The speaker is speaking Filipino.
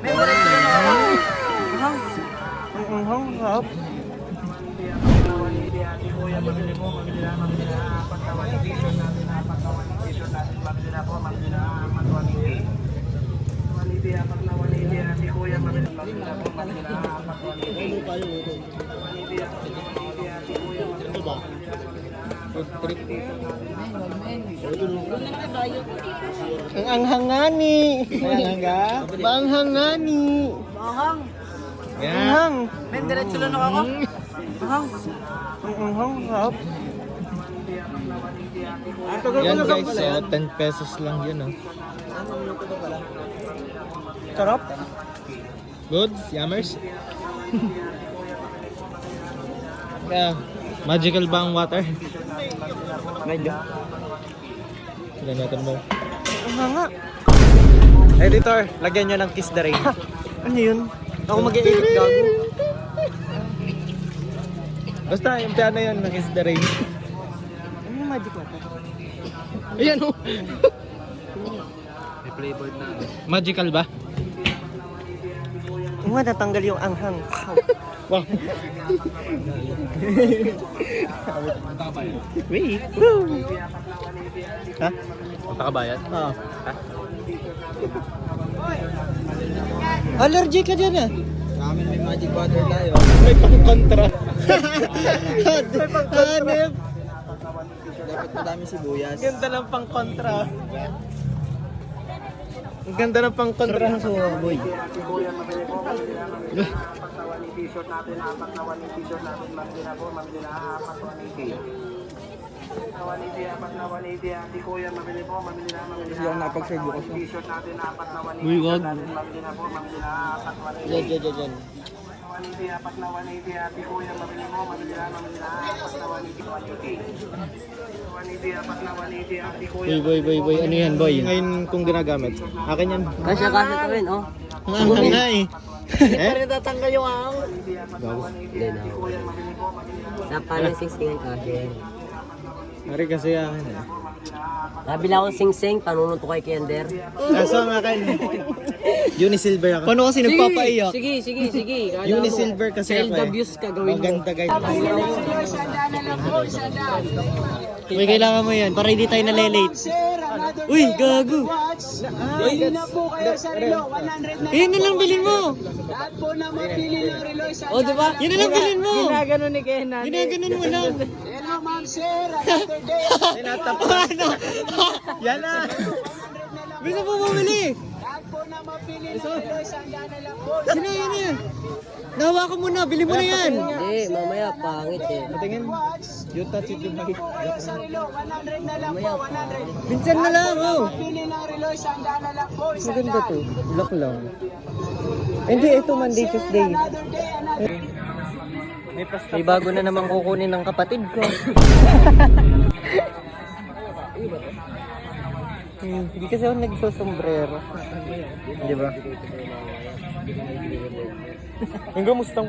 May diretso na ako. Ang harap. Ang anghangani. Banghangani. Mahang. Anghang. May diretso na ako. Mahang. Ang anghang harap. Yan guys, 10 pesos lang yun oh. Sarap. Good, yummers. Yeah. Magical ba ang water? Medyo. Tignan natin mo. Ang hanga. Editor, lagyan nyo ng kiss the rain. Ano yun? Ako mag-i-edit gago. Basta yung piano yun, ng kiss the rain. Ano yung magic water? Ayan oh. May playboard na. Magical ba? Oo nga, natanggal yung anghang. Wow. Wait. Woo! Ha? Punta ka bayad? Oo. Allergic ka dyan ah. Sa amin may magic water tayo. May pang-kontra. Hanep. Dapat madami sibuyas. Ganda ng pang-kontra. Ang ganda ng pang-kontra. boy. T-shirt natin, apat na 180 t-shirt natin, magdila po, magdila, apat 180. 180, apat na 180, ati kuya, mabili po, mabili na, mabili na. Hindi ako nakapag-serve bukas na. T-shirt natin, apat na 180 Uy, wag. natin, mabili po, mabili na, apat 180. Yan. 180, apat na 180, ati kuya, mabili mo, mabili na, apat na 180, 180. 180, apat na 180, ati kuya. Boy. Ano yan boy? Ngayon kung ginagamit. Akin yan. Kasya ka rin, oh. Ang anghang nga eh. Pero natatanggal yung ahang. Sa paano sing-singan kasi. Ari kasi akin eh. Sabi lang akong sing-sing, panunod ko kay Kender. Kaso ang akin. Unisilver ako. Paano kasi nagpapaiyak? Sige. Unisilver kasi ako Child eh. abuse ka gawin mo. Maganda guys. Uy, kailangan mo yan para hindi tayo nalilate. Uy, gago. Ayun na po kayo sa relo, 100 na. Yun na lang bilhin mo. Lahat po na mapili ng relo sa O, diba? Yun na lang bilhin mo. Ginagano ni Kenan. Ginaganon mo lang. Hello ma'am sir, another day. Ano? Yan na. Bisa po bumili. Lahat po na mapili ng relo, isang daan na lang po. Sino yan yan? Nahawakan mo na, bili mo na yan. Hindi, mamaya pangit eh. Patingin. You touch it yung mic. Kayo sa relo, 100 na lang po, 100. Minsan na lang, oh. Mapili ng relo, isang daan na lang po, isang Maganda daan. to. Lock lang. Hindi, ito Monday, Tuesday. Another day, another. May bago na naman kukunin ng kapatid ko. Hindi kasi ako nagsusombrero. Di ba? Ang gamustang